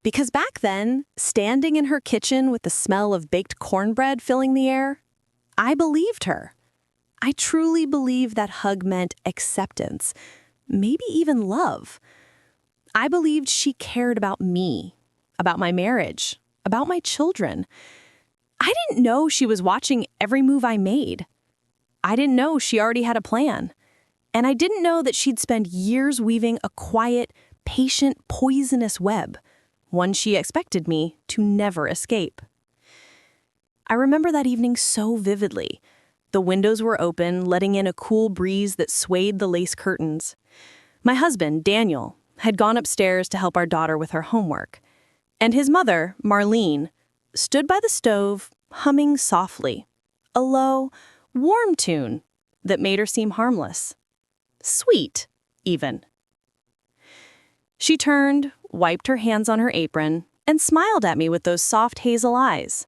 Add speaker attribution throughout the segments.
Speaker 1: Because back then, standing in her kitchen with the smell of baked cornbread filling the air, I believed her. I truly believed that hug meant acceptance, maybe even love. I believed she cared about me, about my marriage, about my children. I didn't know she was watching every move I made. I didn't know she already had a plan. And I didn't know that she'd spend years weaving a quiet, patient, poisonous web, one she expected me to never escape. I remember that evening so vividly. The windows were open, letting in a cool breeze that swayed the lace curtains. My husband, Daniel, had gone upstairs to help our daughter with her homework. And his mother, Marlene, stood by the stove, humming softly, a low, warm tune that made her seem harmless. Sweet, even. She turned, wiped her hands on her apron, and smiled at me with those soft hazel eyes.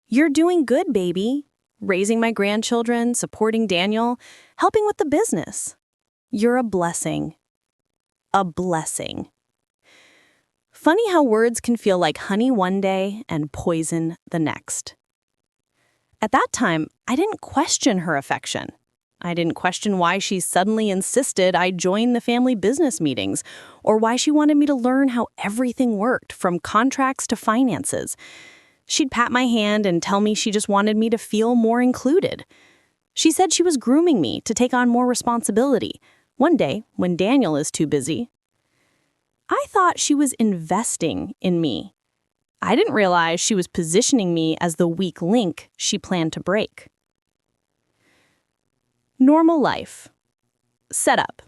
Speaker 1: "You're doing good, baby. Raising my grandchildren, supporting Daniel, helping with the business. You're a blessing. A blessing." Funny how words can feel like honey one day and poison the next. At that time, I didn't question her affection. I didn't question why she suddenly insisted I join the family business meetings, or why she wanted me to learn how everything worked, from contracts to finances. She'd pat my hand and tell me she just wanted me to feel more included. She said she was grooming me to take on more responsibility, one day when Daniel is too busy. I thought she was investing in me. I didn't realize she was positioning me as the weak link she planned to break. Normal life. Setup.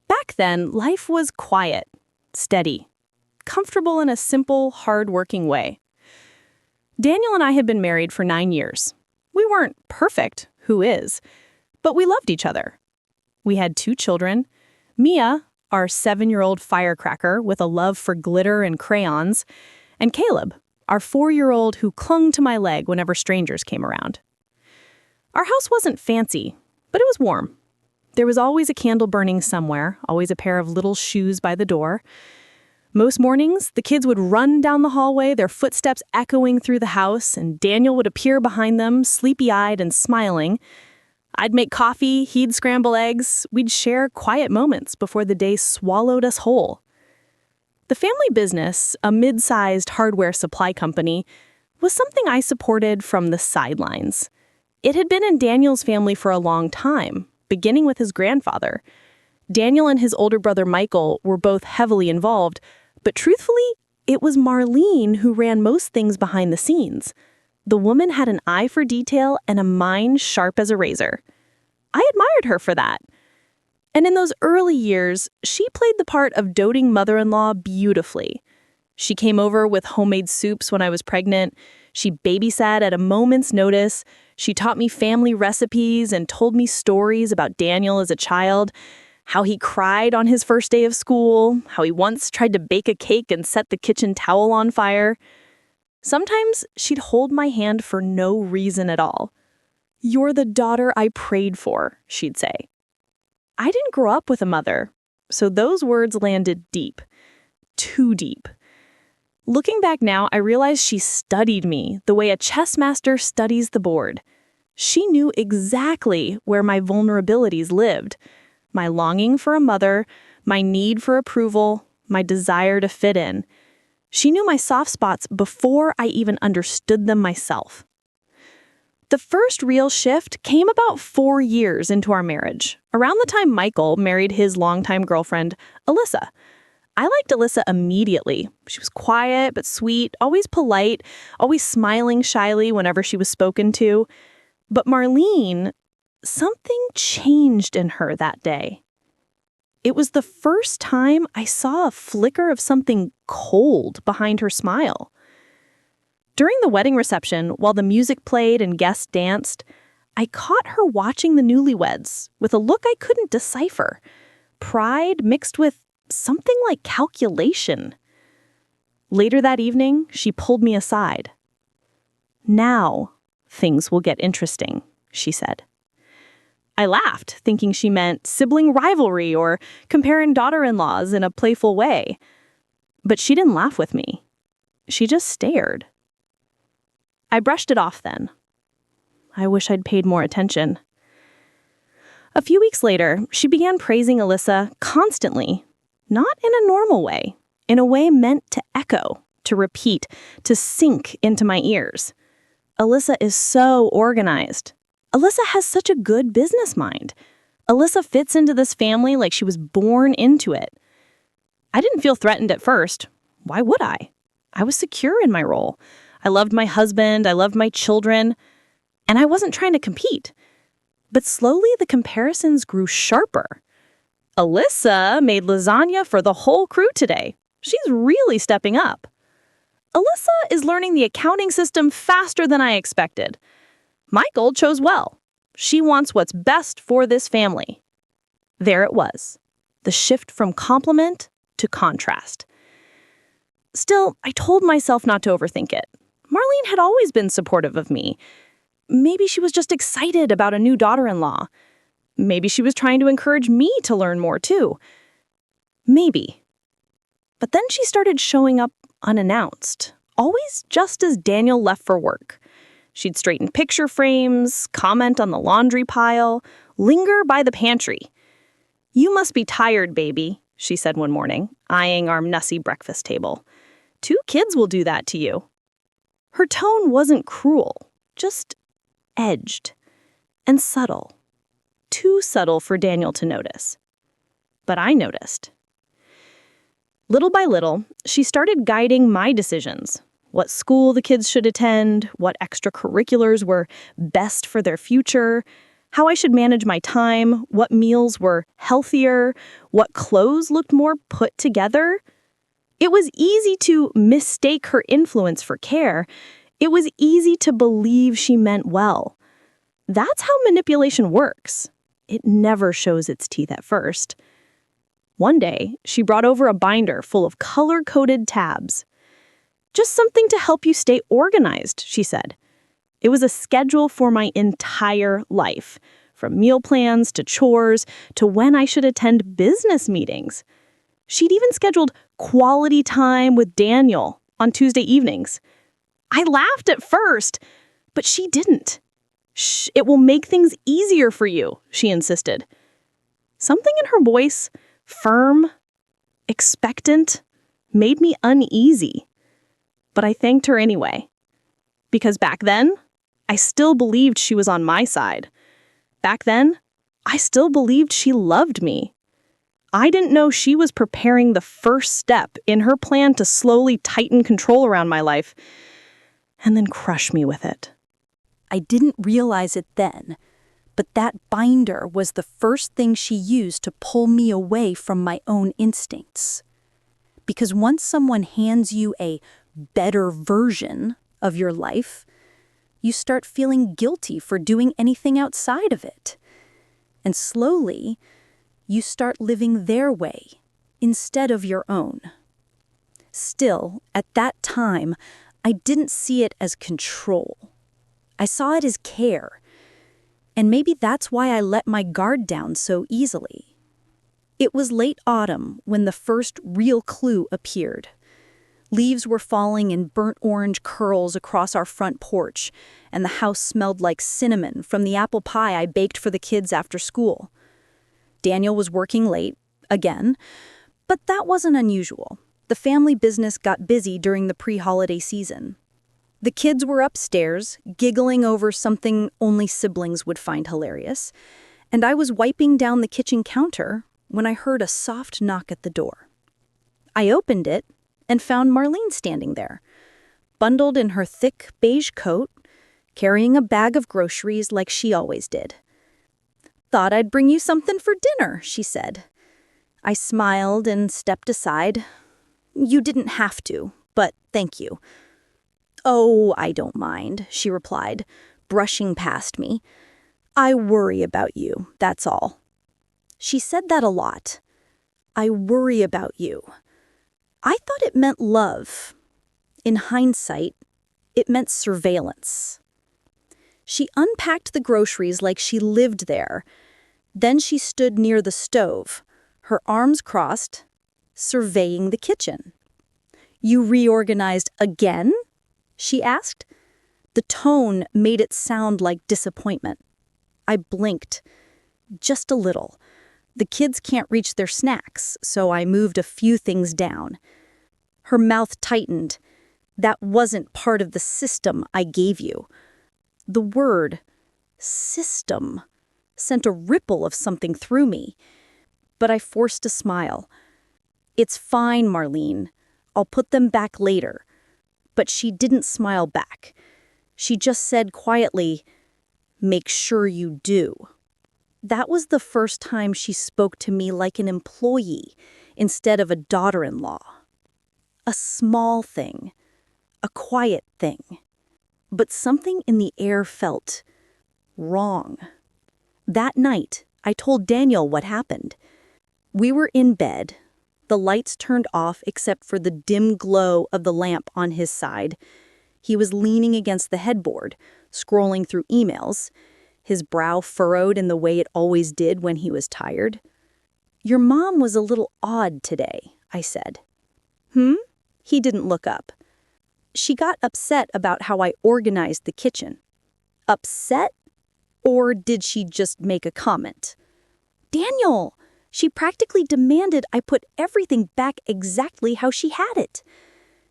Speaker 1: Back then, life was quiet, steady, comfortable in a simple, hard-working way. Daniel and I had been married for 9 years. We weren't perfect, who is? But we loved each other. We had 2 children, Mia, our 7-year-old firecracker with a love for glitter and crayons, and Caleb, our 4-year-old who clung to my leg whenever strangers came around. Our house wasn't fancy, but it was warm. There was always a candle burning somewhere, always a pair of little shoes by the door. Most mornings, the kids would run down the hallway, their footsteps echoing through the house, and Daniel would appear behind them, sleepy-eyed and smiling. I'd make coffee, he'd scramble eggs. We'd share quiet moments before the day swallowed us whole. The family business, a mid-sized hardware supply company, was something I supported from the sidelines. It had been in Daniel's family for a long time, beginning with his grandfather. Daniel and his older brother Michael were both heavily involved, but truthfully, it was Marlene who ran most things behind the scenes. The woman had an eye for detail and a mind sharp as a razor. I admired her for that. And in those early years, she played the part of doting mother-in-law beautifully. She came over with homemade soups when I was pregnant. She babysat at a moment's notice. She taught me family recipes and told me stories about Daniel as a child, how he cried on his first day of school, how he once tried to bake a cake and set the kitchen towel on fire. Sometimes she'd hold my hand for no reason at all. "You're the daughter I prayed for," she'd say. I didn't grow up with a mother, so those words landed deep. Too deep. Looking back now, I realize she studied me the way a chess master studies the board. She knew exactly where my vulnerabilities lived. My longing for a mother, my need for approval, my desire to fit in. She knew my soft spots before I even understood them myself. The first real shift came about 4 years into our marriage, around the time Michael married his longtime girlfriend, Alyssa. I liked Alyssa immediately. She was quiet but sweet, always polite, always smiling shyly whenever she was spoken to. But Marlene, something changed in her that day. It was the first time I saw a flicker of something cold behind her smile. During the wedding reception, while the music played and guests danced, I caught her watching the newlyweds with a look I couldn't decipher. Pride mixed with something like calculation. Later that evening, she pulled me aside. "Now, things will get interesting," she said. I laughed, thinking she meant sibling rivalry or comparing daughter-in-laws in a playful way. But she didn't laugh with me. She just stared. I brushed it off then. I wish I'd paid more attention. A few weeks later, she began praising Alyssa constantly, not in a normal way, in a way meant to echo, to repeat, to sink into my ears. Alyssa is so organized. Alyssa has such a good business mind. Alyssa fits into this family like she was born into it. I didn't feel threatened at first. Why would I? I was secure in my role. I loved my husband, I loved my children, and I wasn't trying to compete. But slowly the comparisons grew sharper. Alyssa made lasagna for the whole crew today. She's really stepping up. Alyssa is learning the accounting system faster than I expected. Michael chose well. She wants what's best for this family. There it was, the shift from compliment to contrast. Still, I told myself not to overthink it. Marlene had always been supportive of me. Maybe she was just excited about a new daughter-in-law. Maybe she was trying to encourage me to learn more too. Maybe. But then she started showing up unannounced, always just as Daniel left for work. She'd straighten picture frames, comment on the laundry pile, linger by the pantry. "You must be tired, baby," she said one morning, eyeing our messy breakfast table. "2 kids will do that to you." Her tone wasn't cruel, just edged and subtle. Too subtle for Daniel to notice. But I noticed. Little by little, she started guiding my decisions. What school the kids should attend, what extracurriculars were best for their future, how I should manage my time, what meals were healthier, what clothes looked more put together. It was easy to mistake her influence for care. It was easy to believe she meant well. That's how manipulation works. It never shows its teeth at first. One day, she brought over a binder full of color-coded tabs. "Just something to help you stay organized," she said. It was a schedule for my entire life, from meal plans to chores to when I should attend business meetings. She'd even scheduled quality time with Daniel on Tuesday evenings. I laughed at first, but she didn't. "Shh, it will make things easier for you," she insisted. Something in her voice, firm, expectant, made me uneasy. But I thanked her anyway. Because back then, I still believed she was on my side. Back then, I still believed she loved me. I didn't know she was preparing the first step in her plan to slowly tighten control around my life and then crush me with it.
Speaker 2: I didn't realize it then, but that binder was the first thing she used to pull me away from my own instincts. Because once someone hands you a better version of your life, you start feeling guilty for doing anything outside of it. And slowly, you start living their way instead of your own. Still, at that time, I didn't see it as control. I saw it as care. And maybe that's why I let my guard down so easily. It was late autumn when the first real clue appeared. Leaves were falling in burnt orange curls across our front porch, and the house smelled like cinnamon from the apple pie I baked for the kids after school. Daniel was working late, again, but that wasn't unusual. The family business got busy during the pre-holiday season. The kids were upstairs, giggling over something only siblings would find hilarious, and I was wiping down the kitchen counter when I heard a soft knock at the door. I opened it and found Marlene standing there, bundled in her thick beige coat, carrying a bag of groceries like she always did. "Thought I'd bring you something for dinner," she said. I smiled and stepped aside. "You didn't have to, but thank you." "Oh, I don't mind," she replied, brushing past me. "I worry about you, that's all." She said that a lot. I worry about you. I thought it meant love. In hindsight, it meant surveillance. She unpacked the groceries like she lived there. Then she stood near the stove, her arms crossed, surveying the kitchen. You reorganized again? She asked. The tone made it sound like disappointment. I blinked. Just a little. The kids can't reach their snacks, so I moved a few things down. Her mouth tightened. That wasn't part of the system I gave you. The word, system, sent a ripple of something through me. But I forced a smile. It's fine, Marlene. I'll put them back later. But she didn't smile back. She just said quietly, "Make sure you do." That was the first time she spoke to me like an employee instead of a daughter-in-law. A small thing, a quiet thing. But something in the air felt wrong. That night, I told Daniel what happened. We were in bed, the lights turned off except for the dim glow of the lamp on his side. He was leaning against the headboard, scrolling through emails, his brow furrowed in the way it always did when he was tired. "Your mom was a little odd today," I said. He didn't look up. "She got upset about how I organized the kitchen." Upset? Or did she just make a comment? "Daniel, she practically demanded I put everything back exactly how she had it."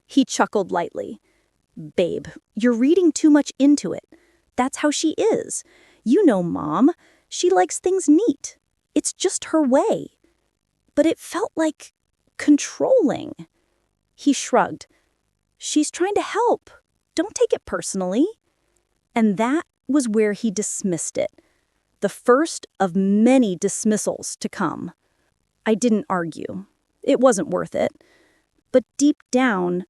Speaker 2: He chuckled lightly. "Babe, you're reading too much into it. That's how she is. You know, Mom, she likes things neat. It's just her way." But it felt like controlling. He shrugged. "She's trying to help. Don't take it personally." And that was where he dismissed it. The first of many dismissals to come. I didn't argue. It wasn't worth it. But deep down,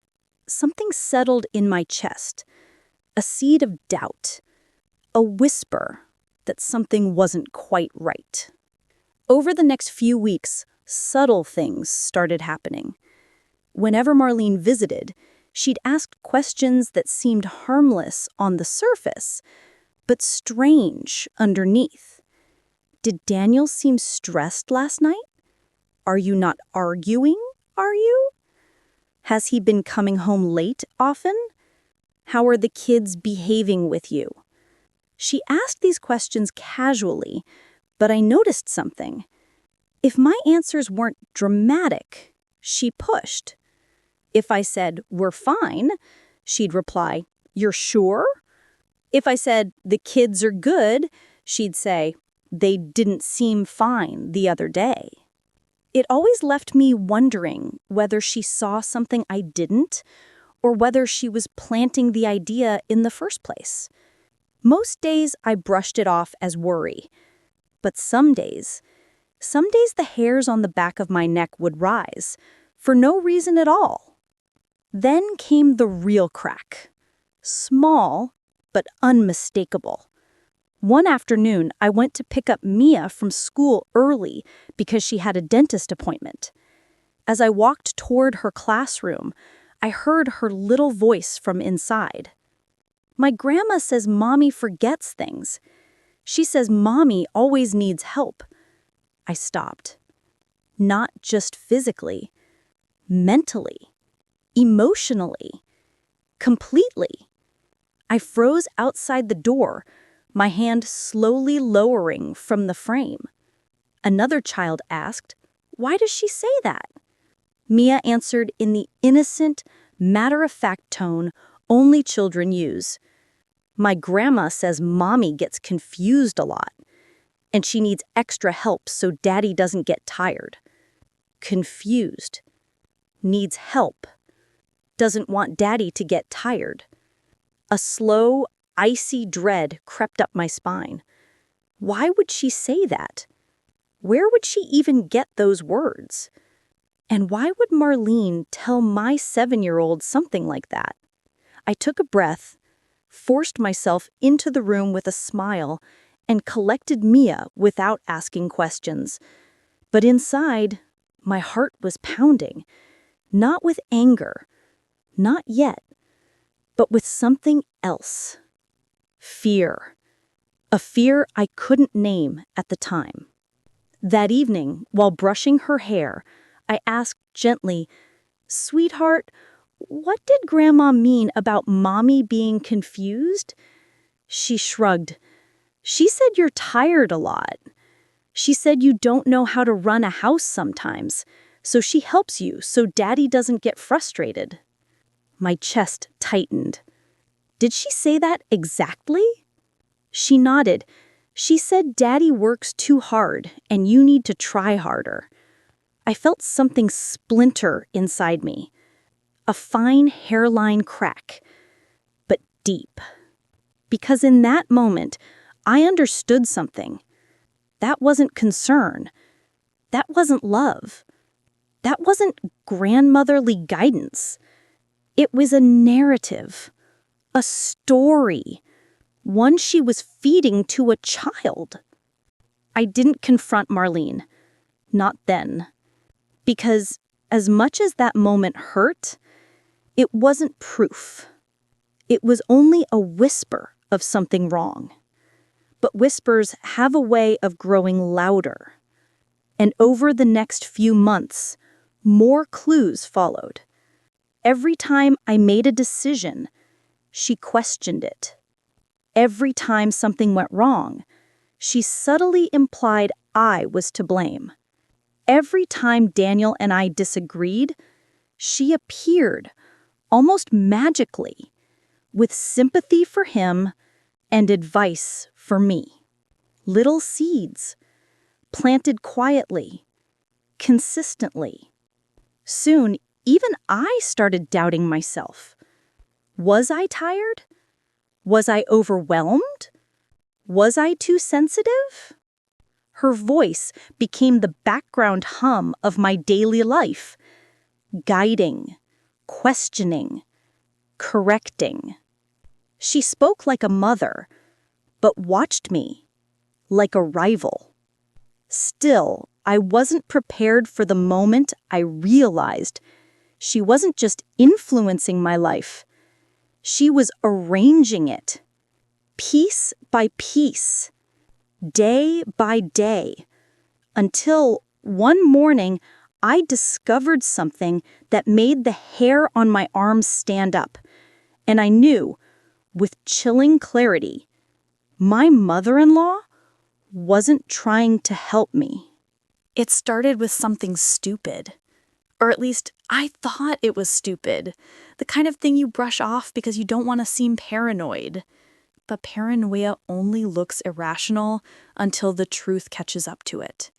Speaker 2: something settled in my chest. A seed of doubt. A whisper that something wasn't quite right. Over the next few weeks, subtle things started happening. Whenever Marlene visited, she'd ask questions that seemed harmless on the surface, but strange underneath. "Did Daniel seem stressed last night? Are you not arguing, are you? Has he been coming home late often? How are the kids behaving with you?" She asked these questions casually, but I noticed something. If my answers weren't dramatic, she pushed. If I said, "We're fine," she'd reply, "You're sure?" If I said, "The kids are good," she'd say, "They didn't seem fine the other day." It always left me wondering whether she saw something I didn't, or whether she was planting the idea in the first place. Most days I brushed it off as worry. But some days the hairs on the back of my neck would rise, for no reason at all. Then came the real crack. Small, but unmistakable. One afternoon, I went to pick up Mia from school early because she had a dentist appointment. As I walked toward her classroom, I heard her little voice from inside. "My grandma says Mommy forgets things. She says Mommy always needs help." I stopped. Not just physically, mentally, emotionally, completely. I froze outside the door, my hand slowly lowering from the frame. Another child asked, "Why does she say that?" Mia answered in the innocent, matter-of-fact tone only children use. "My grandma says Mommy gets confused a lot, and she needs extra help so Daddy doesn't get tired." Confused. Needs help. Doesn't want Daddy to get tired. A slow, icy dread crept up my spine. Why would she say that? Where would she even get those words? And why would Marlene tell my 7-year-old something like that? I took a breath, forced myself into the room with a smile, and collected Mia without asking questions. But inside, my heart was pounding, not with anger, not yet, but with something else. Fear. A fear I couldn't name at the time. That evening, while brushing her hair, I asked gently, "Sweetheart, What did Grandma mean about Mommy being confused? She shrugged. She said you're tired a lot. She said you don't know how to run a house sometimes, so she helps you so Daddy doesn't get frustrated. My chest tightened. Did she say that exactly? She nodded. She said Daddy works too hard and you need to try harder. I felt something splinter inside me. A fine hairline crack, but deep. Because in that moment, I understood something. That wasn't concern. That wasn't love. That wasn't grandmotherly guidance. It was a narrative, a story, one she was feeding to a child. I didn't confront Marlene, not then, because as much as that moment hurt, it wasn't proof. It was only a whisper of something wrong. But whispers have a way of growing louder. And over the next few months, more clues followed. Every time I made a decision, she questioned it. Every time something went wrong, she subtly implied I was to blame. Every time Daniel and I disagreed, she appeared, almost magically, with sympathy for him and advice for me. Little seeds, planted quietly, consistently. Soon, even I started doubting myself. Was I tired? Was I overwhelmed? Was I too sensitive? Her voice became the background hum of my daily life, guiding, questioning, correcting. She spoke like a mother, but watched me like a rival. Still, I wasn't prepared for the moment I realized she wasn't just influencing my life. She was arranging it, piece by piece, day by day, until one morning I discovered something that made the hair on my arms stand up, and I knew, with chilling clarity, my mother-in-law wasn't trying to help me.
Speaker 1: It started with something stupid. Or at least, I thought it was stupid. The kind of thing you brush off because you don't want to seem paranoid. But paranoia only looks irrational until the truth catches up to it.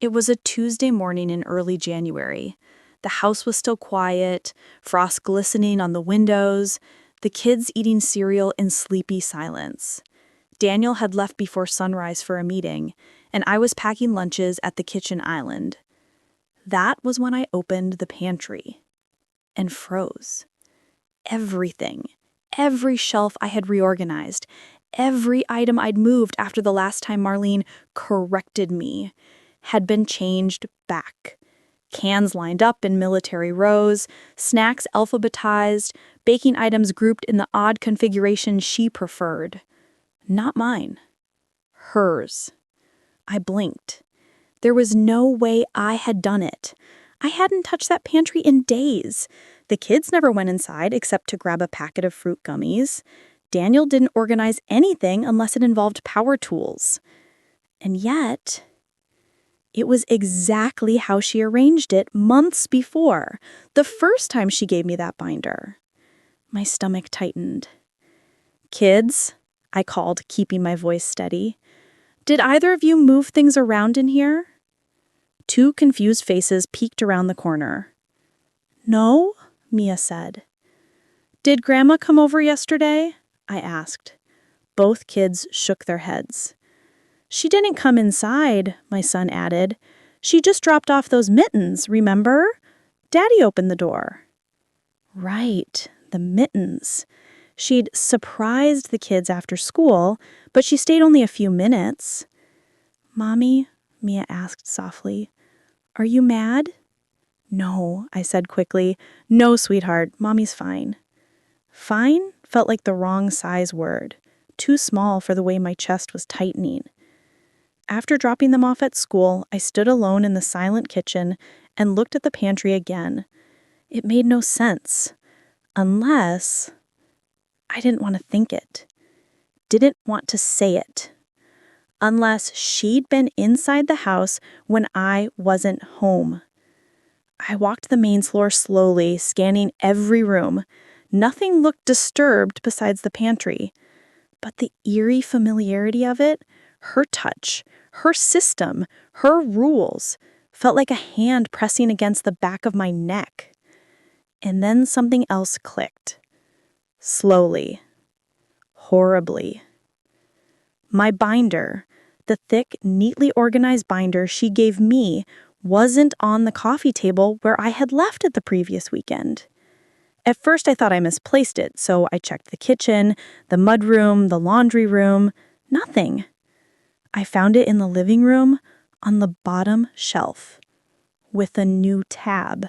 Speaker 1: It was a Tuesday morning in early January. The house was still quiet, frost glistening on the windows, the kids eating cereal in sleepy silence. Daniel had left before sunrise for a meeting, and I was packing lunches at the kitchen island. That was when I opened the pantry and froze. Everything, every shelf I had reorganized, every item I'd moved after the last time Marlene corrected me, had been changed back. Cans lined up in military rows, snacks alphabetized, baking items grouped in the odd configuration she preferred. Not mine. Hers. I blinked. There was no way I had done it. I hadn't touched that pantry in days. The kids never went inside except to grab a packet of fruit gummies. Daniel didn't organize anything unless it involved power tools. And yet, it was exactly how she arranged it months before, the first time she gave me that binder. My stomach tightened. "Kids," I called, keeping my voice steady. "Did either of you move things around in here?" Two confused faces peeked around the corner. "No," Mia said. "Did Grandma come over yesterday?" I asked. Both kids shook their heads. "She didn't come inside," my son added. "She just dropped off those mittens, remember? Daddy opened the door." Right, the mittens. She'd surprised the kids after school, but she stayed only a few minutes. "Mommy," Mia asked softly, "are you mad?" "No," I said quickly. "No, sweetheart, Mommy's fine." Fine felt like the wrong size word, too small for the way my chest was tightening. After dropping them off at school, I stood alone in the silent kitchen and looked at the pantry again. It made no sense. Unless I didn't want to think it, didn't want to say it. Unless she'd been inside the house when I wasn't home. I walked the main floor slowly, scanning every room. Nothing looked disturbed besides the pantry. But the eerie familiarity of it, her touch, her system, her rules, felt like a hand pressing against the back of my neck. And then something else clicked. Slowly. Horribly. My binder, the thick, neatly organized binder she gave me, wasn't on the coffee table where I had left it the previous weekend. At first I thought I misplaced it, so I checked the kitchen, the mudroom, the laundry room. Nothing. I found it in the living room on the bottom shelf with a new tab.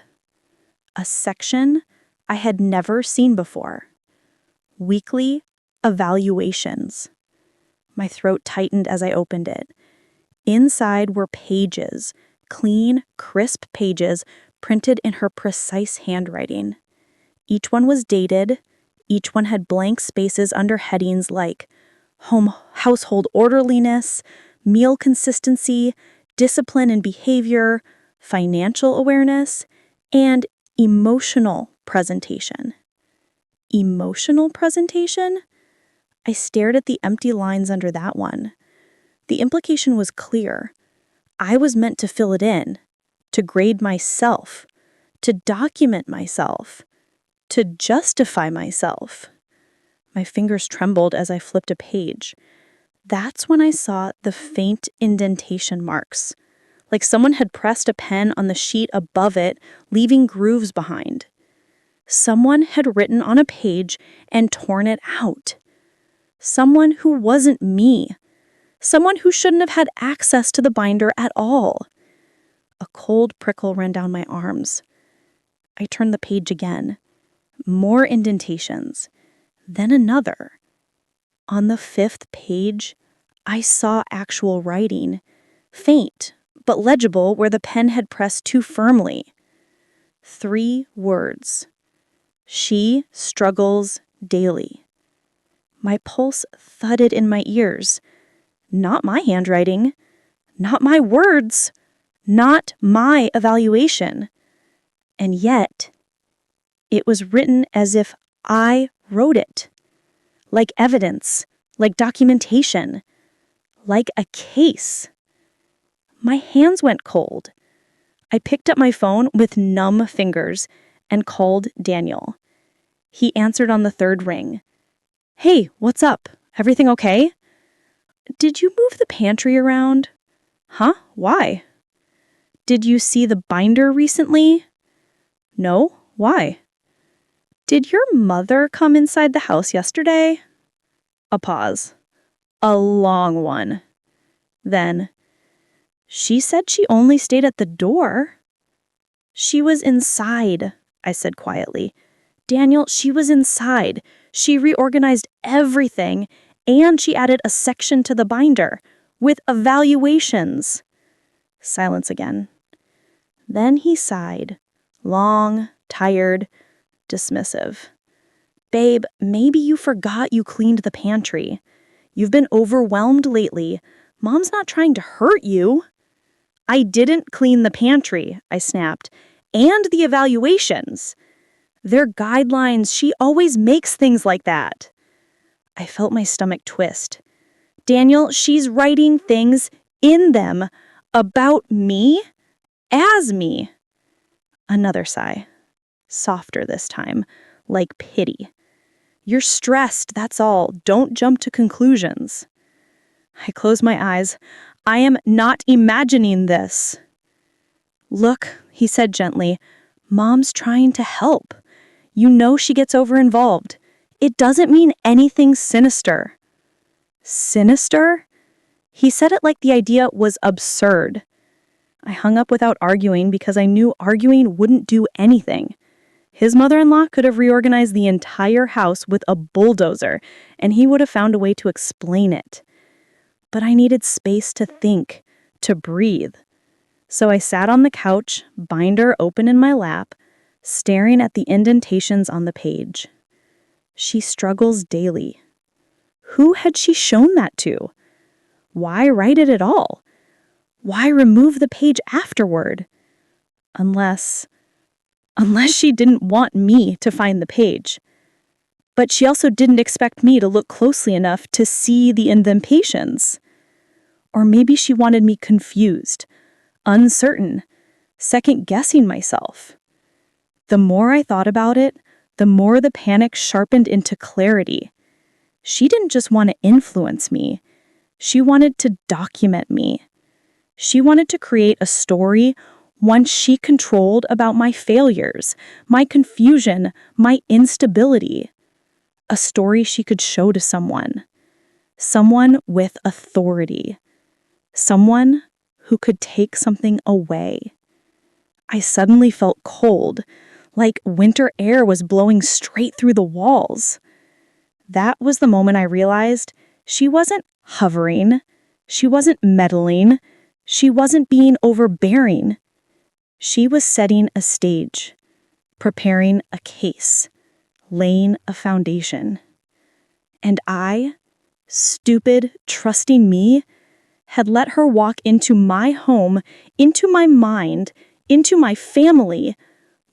Speaker 1: A section I had never seen before. Weekly evaluations. My throat tightened as I opened it. Inside were pages, clean, crisp pages printed in her precise handwriting. Each one was dated. Each one had blank spaces under headings like household orderliness, meal consistency, discipline and behavior, financial awareness, and emotional presentation. Emotional presentation? I stared at the empty lines under that one. The implication was clear. I was meant to fill it in, to grade myself, to document myself, to justify myself. My fingers trembled as I flipped a page. That's when I saw the faint indentation marks, like someone had pressed a pen on the sheet above it, leaving grooves behind. Someone had written on a page and torn it out. Someone who wasn't me. Someone who shouldn't have had access to the binder at all. A cold prickle ran down my arms. I turned the page again. More indentations. Then another. On the 5th page, I saw actual writing. Faint, but legible where the pen had pressed too firmly. 3 words. She struggles daily. My pulse thudded in my ears. Not my handwriting. Not my words. Not my evaluation. And yet, it was written as if I wrote it. Like evidence. Like documentation. Like a case. My hands went cold. I picked up my phone with numb fingers and called Daniel. He answered on the 3rd ring. Hey, what's up? Everything okay? Did you move the pantry around? Huh? Why? Did you see the binder recently? No? Why? Did your mother come inside the house yesterday? A pause. A long one. Then, she said she only stayed at the door. She was inside, I said quietly. Daniel, she was inside. She reorganized everything, and she added a section to the binder with evaluations. Silence again. Then he sighed, long, tired, dismissive. Babe, maybe you forgot you cleaned the pantry. You've been overwhelmed lately. Mom's not trying to hurt you. I didn't clean the pantry, I snapped, and the evaluations. They're guidelines. She always makes things like that. I felt my stomach twist. Daniel, she's writing things in them about me, as me. Another sigh. Softer this time, like pity. You're stressed, that's all. Don't jump to conclusions. I closed my eyes. I am not imagining this. Look, he said gently, Mom's trying to help. You know she gets over-involved. It doesn't mean anything sinister. Sinister? He said it like the idea was absurd. I hung up without arguing because I knew arguing wouldn't do anything. His mother-in-law could have reorganized the entire house with a bulldozer, and he would have found a way to explain it. But I needed space to think, to breathe. So I sat on the couch, binder open in my lap, staring at the indentations on the page. She struggles daily. Who had she shown that to? Why write it at all? Why remove the page afterward? Unless she didn't want me to find the page. But she also didn't expect me to look closely enough to see the indentations. Or maybe she wanted me confused, uncertain, second-guessing myself. The more I thought about it, the more the panic sharpened into clarity. She didn't just want to influence me. She wanted to document me. She wanted to create a story, one she controlled, about my failures, my confusion, my instability. A story she could show to someone. Someone with authority. Someone who could take something away. I suddenly felt cold, like winter air was blowing straight through the walls. That was the moment I realized she wasn't hovering, she wasn't meddling, she wasn't being overbearing. She was setting a stage, preparing a case, laying a foundation. And I, stupid, trusting me, had let her walk into my home, into my mind, into my family,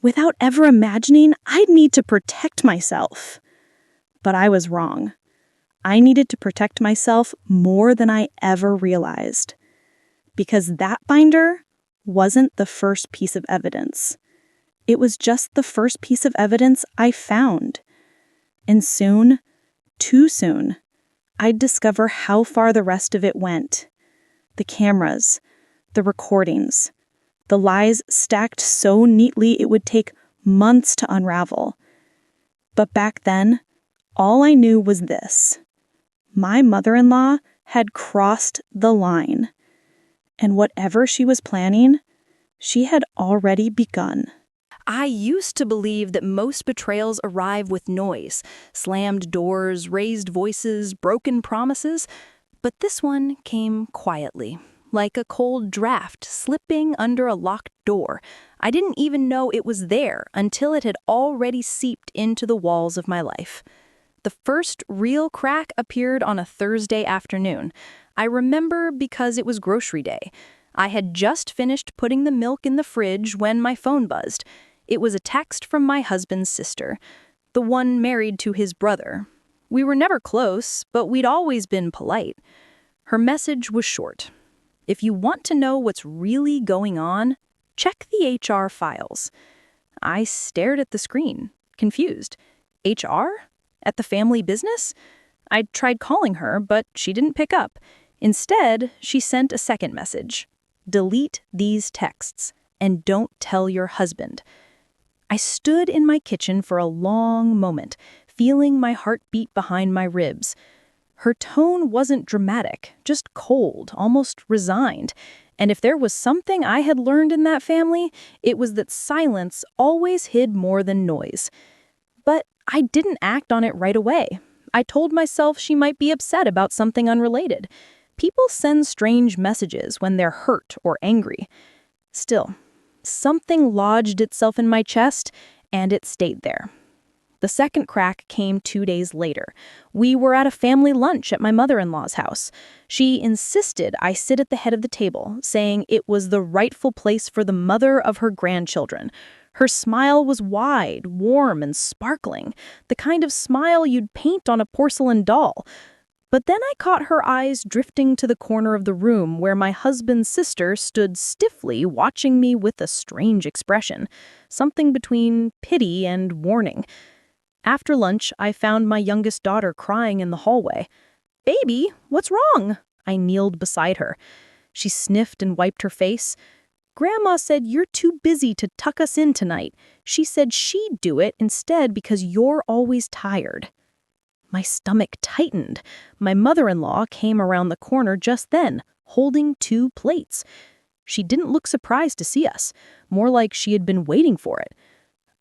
Speaker 1: without ever imagining I'd need to protect myself. But I was wrong. I needed to protect myself more than I ever realized. Because that binder wasn't the first piece of evidence. It was just the first piece of evidence I found. And soon, too soon, I'd discover how far the rest of it went. The cameras, the recordings, the lies stacked so neatly it would take months to unravel. But back then, all I knew was this. My mother-in-law had crossed the line. And whatever she was planning, she had already begun.
Speaker 2: I used to believe that most betrayals arrive with noise, slammed doors, raised voices, broken promises, but this one came quietly, like a cold draft slipping under a locked door. I didn't even know it was there until it had already seeped into the walls of my life. The first real crack appeared on a Thursday afternoon. I remember because it was grocery day. I had just finished putting the milk in the fridge when my phone buzzed. It was a text from my husband's sister, the one married to his brother. We were never close, but we'd always been polite. Her message was short. If you want to know what's really going on, check the HR files. I stared at the screen, confused. HR? At the family business? I tried calling her, but she didn't pick up. Instead, she sent a second message. Delete these texts and don't tell your husband. I stood in my kitchen for a long moment, feeling my heart beat behind my ribs. Her tone wasn't dramatic, just cold, almost resigned. And if there was something I had learned in that family, it was that silence always hid more than noise. But I didn't act on it right away. I told myself she might be upset about something unrelated. People send strange messages when they're hurt or angry. Still, something lodged itself in my chest, and it stayed there. The second crack came 2 days later. We were at a family lunch at my mother-in-law's house. She insisted I sit at the head of the table, saying it was the rightful place for the mother of her grandchildren. Her smile was wide, warm, and sparkling, the kind of smile you'd paint on a porcelain doll. But then I caught her eyes drifting to the corner of the room where my husband's sister stood stiffly watching me with a strange expression, something between pity and warning. After lunch, I found my youngest daughter crying in the hallway. "Baby, what's wrong?" I kneeled beside her. She sniffed and wiped her face. "Grandma said you're too busy to tuck us in tonight. She said she'd do it instead because you're always tired." My stomach tightened. My mother-in-law came around the corner just then, holding 2 plates. She didn't look surprised to see us, more like she had been waiting for it.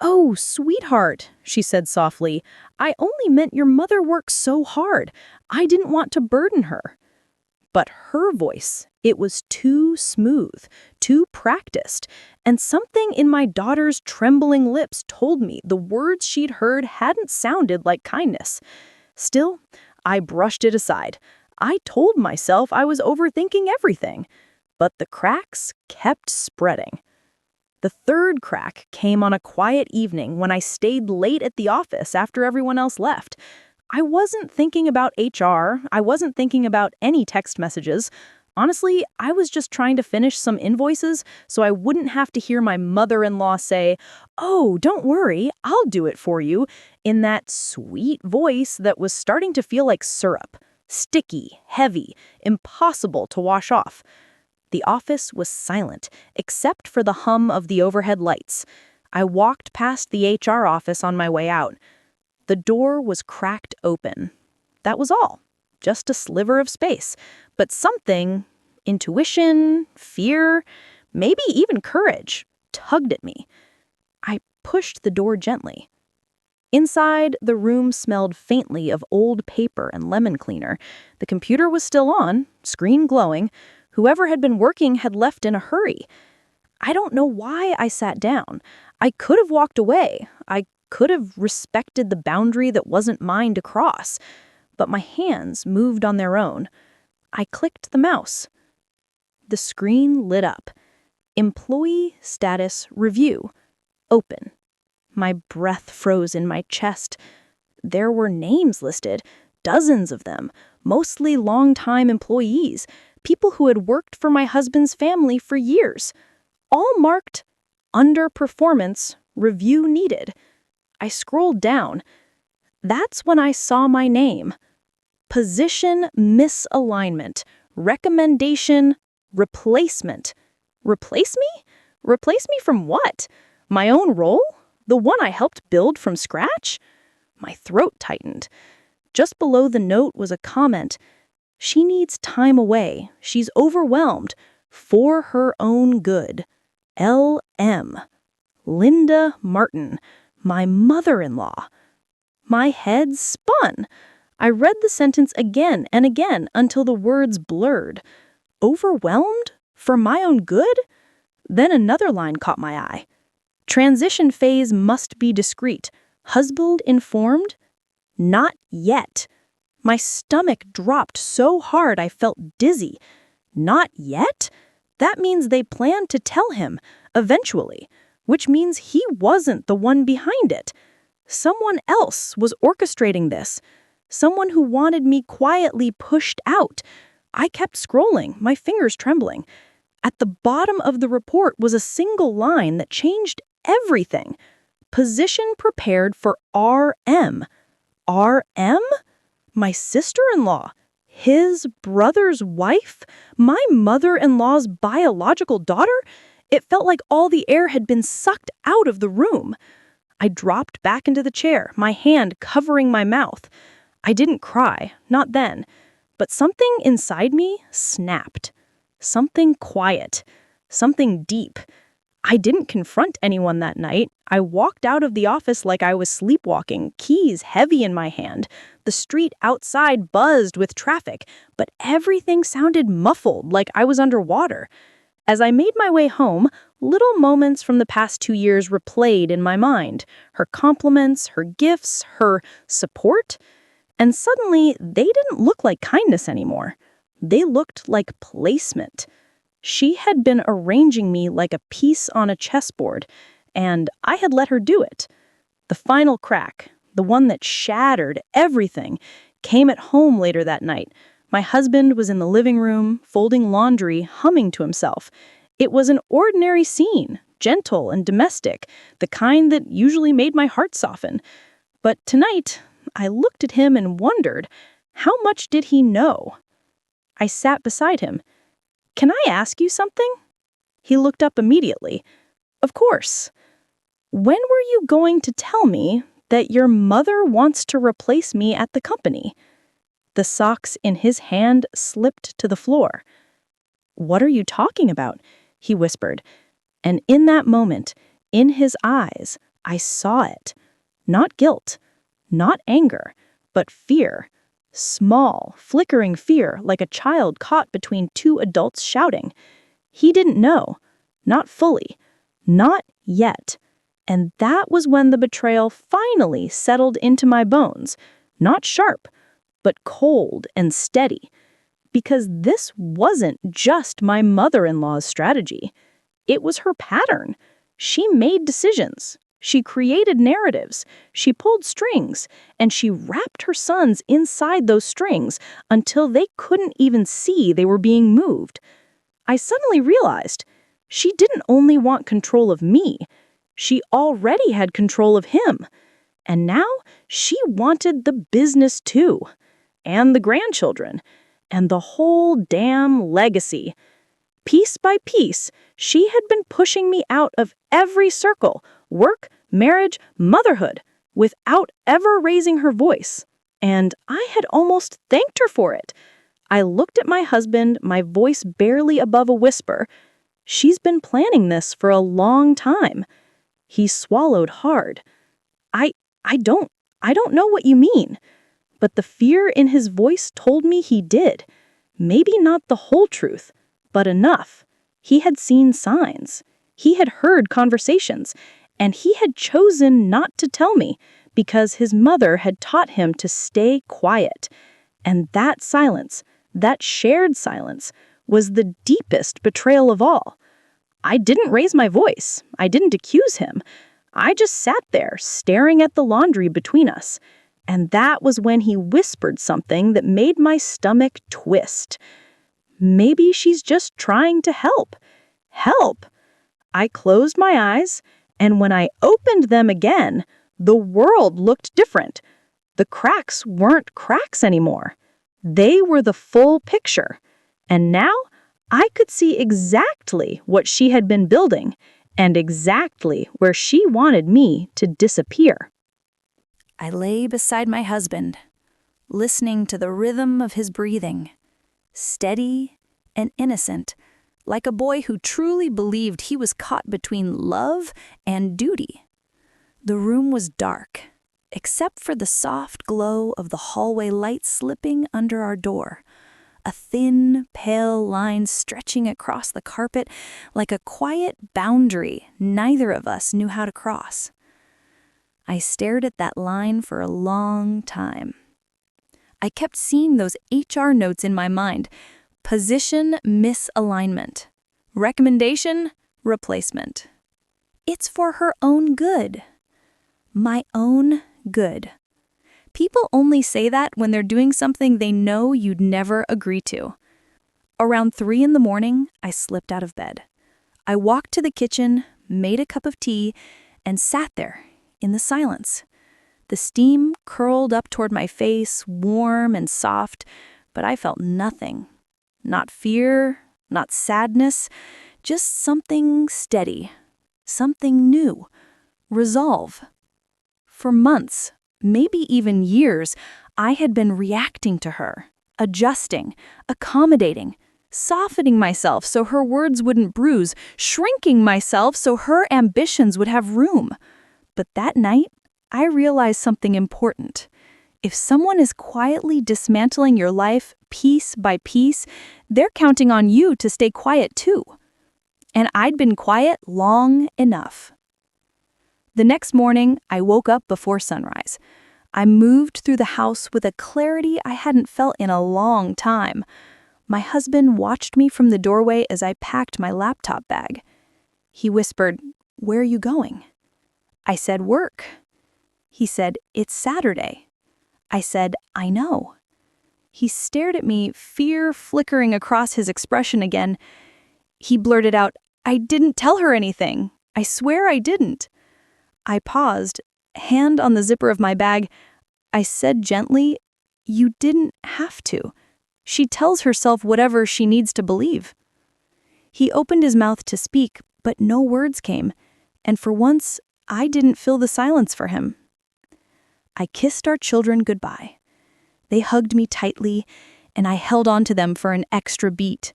Speaker 2: "Oh, sweetheart," she said softly, "I only meant your mother works so hard. I didn't want to burden her."
Speaker 1: But her voice, it was too smooth, too practiced, and something in my daughter's trembling lips told me the words she'd heard hadn't sounded like kindness. Still, I brushed it aside. I told myself I was overthinking everything. But the cracks kept spreading. The third crack came on a quiet evening when I stayed late at the office after everyone else left. I wasn't thinking about HR. I wasn't thinking about any text messages. Honestly, I was just trying to finish some invoices so I wouldn't have to hear my mother-in-law say, "Oh, don't worry, I'll do it for you," in that sweet voice that was starting to feel like syrup. Sticky, heavy, impossible to wash off. The office was silent, except for the hum of the overhead lights. I walked past the HR office on my way out. The door was cracked open. That was all. Just a sliver of space. But something, intuition, fear, maybe even courage, tugged at me. I pushed the door gently. Inside, the room smelled faintly of old paper and lemon cleaner. The computer was still on, screen glowing. Whoever had been working had left in a hurry. I don't know why I sat down. I could have walked away. I could have respected the boundary that wasn't mine to cross. But my hands moved on their own. I clicked the mouse. The screen lit up. Employee status review. Open. My breath froze in my chest. There were names listed, dozens of them, mostly long-time employees, people who had worked for my husband's family for years, all marked underperformance, review needed. I scrolled down. That's when I saw my name. Position misalignment, recommendation, replacement. Replace me? Replace me from what? My own role? The one I helped build from scratch? My throat tightened. Just below the note was a comment. She needs time away. She's overwhelmed. For her own good. L.M. Linda Martin, my mother-in-law. My head spun. I read the sentence again and again until the words blurred. Overwhelmed? For my own good? Then another line caught my eye. Transition phase must be discreet. Husband informed? Not yet. My stomach dropped so hard I felt dizzy. Not yet? That means they planned to tell him, eventually, which means he wasn't the one behind it. Someone else was orchestrating this. Someone who wanted me quietly pushed out. I kept scrolling, my fingers trembling. At the bottom of the report was a single line that changed everything. Position prepared for RM. RM? My sister-in-law. His brother's wife? My mother-in-law's biological daughter? It felt like all the air had been sucked out of the room. I dropped back into the chair, my hand covering my mouth. I didn't cry, not then. But something inside me snapped. Something quiet. Something deep. I didn't confront anyone that night. I walked out of the office like I was sleepwalking, keys heavy in my hand. The street outside buzzed with traffic, but everything sounded muffled, like I was underwater. As I made my way home, little moments from the past 2 years replayed in my mind. Her compliments, her gifts, her support. And suddenly, they didn't look like kindness anymore. They looked like placement. She had been arranging me like a piece on a chessboard, and I had let her do it. The final crack, the one that shattered everything, came at home later that night. My husband was in the living room, folding laundry, humming to himself. It was an ordinary scene, gentle and domestic, the kind that usually made my heart soften. But tonight, I looked at him and wondered, how much did he know? I sat beside him. "Can I ask you something?" He looked up immediately. "Of course. When were you going to tell me that your mother wants to replace me at the company?" The socks in his hand slipped to the floor. "What are you talking about?" he whispered. And in that moment, in his eyes, I saw it. Not guilt, not anger, but fear. Small, flickering fear like a child caught between two adults shouting. He didn't know. Not fully. Not yet. And that was when the betrayal finally settled into my bones. Not sharp, but cold and steady. Because this wasn't just my mother-in-law's strategy. It was her pattern. She made decisions. She created narratives. She pulled strings. And she wrapped her sons inside those strings until they couldn't even see they were being moved. I suddenly realized she didn't only want control of me. She already had control of him. And now she wanted the business too. And the grandchildren. And the whole damn legacy. Piece by piece, she had been pushing me out of every circle, work, marriage, motherhood, without ever raising her voice. And I had almost thanked her for it. I looked at my husband, my voice barely above a whisper. She's been planning this for a long time. He swallowed hard. I don't know what you mean. But the fear in his voice told me he did. Maybe not the whole truth, but enough. He had seen signs. He had heard conversations, and he had chosen not to tell me because his mother had taught him to stay quiet. And that silence, that shared silence, was the deepest betrayal of all. I didn't raise my voice. I didn't accuse him. I just sat there, staring at the laundry between us. And that was when he whispered something that made my stomach twist. Maybe she's just trying to help. Help! I closed my eyes, and when I opened them again, the world looked different. The cracks weren't cracks anymore. They were the full picture. And now I could see exactly what she had been building and exactly where she wanted me to disappear.
Speaker 2: I lay beside my husband, listening to the rhythm of his breathing, steady and innocent, like a boy who truly believed he was caught between love and duty. The room was dark, except for the soft glow of the hallway light slipping under our door, a thin, pale line stretching across the carpet like a quiet boundary neither of us knew how to cross. I stared at that line for a long time. I kept seeing those HR notes in my mind. Position misalignment. Recommendation replacement. It's for her own good. My own good. People only say that when they're doing something they know you'd never agree to. Around 3 a.m, I slipped out of bed. I walked to the kitchen, made a cup of tea, and sat there in the silence. The steam curled up toward my face, warm and soft, but I felt nothing. Not fear, not sadness, just something steady, something new, resolve. For months, maybe even years, I had been reacting to her, adjusting, accommodating, softening myself so her words wouldn't bruise, shrinking myself so her ambitions would have room. But that night, I realized something important. If someone is quietly dismantling your life piece by piece, they're counting on you to stay quiet too. And I'd been quiet long enough. The next morning, I woke up before sunrise. I moved through the house with a clarity I hadn't felt in a long time. My husband watched me from the doorway as I packed my laptop bag. He whispered, "Where are you going?" I said, "Work." He said, "It's Saturday." I said, "I know." He stared at me, fear flickering across his expression again. He blurted out, "I didn't tell her anything. I swear I didn't." I paused, hand on the zipper of my bag. I said gently, "You didn't have to. She tells herself whatever she needs to believe." He opened his mouth to speak, but no words came, and for once, I didn't fill the silence for him. I kissed our children goodbye. They hugged me tightly, and I held on to them for an extra beat.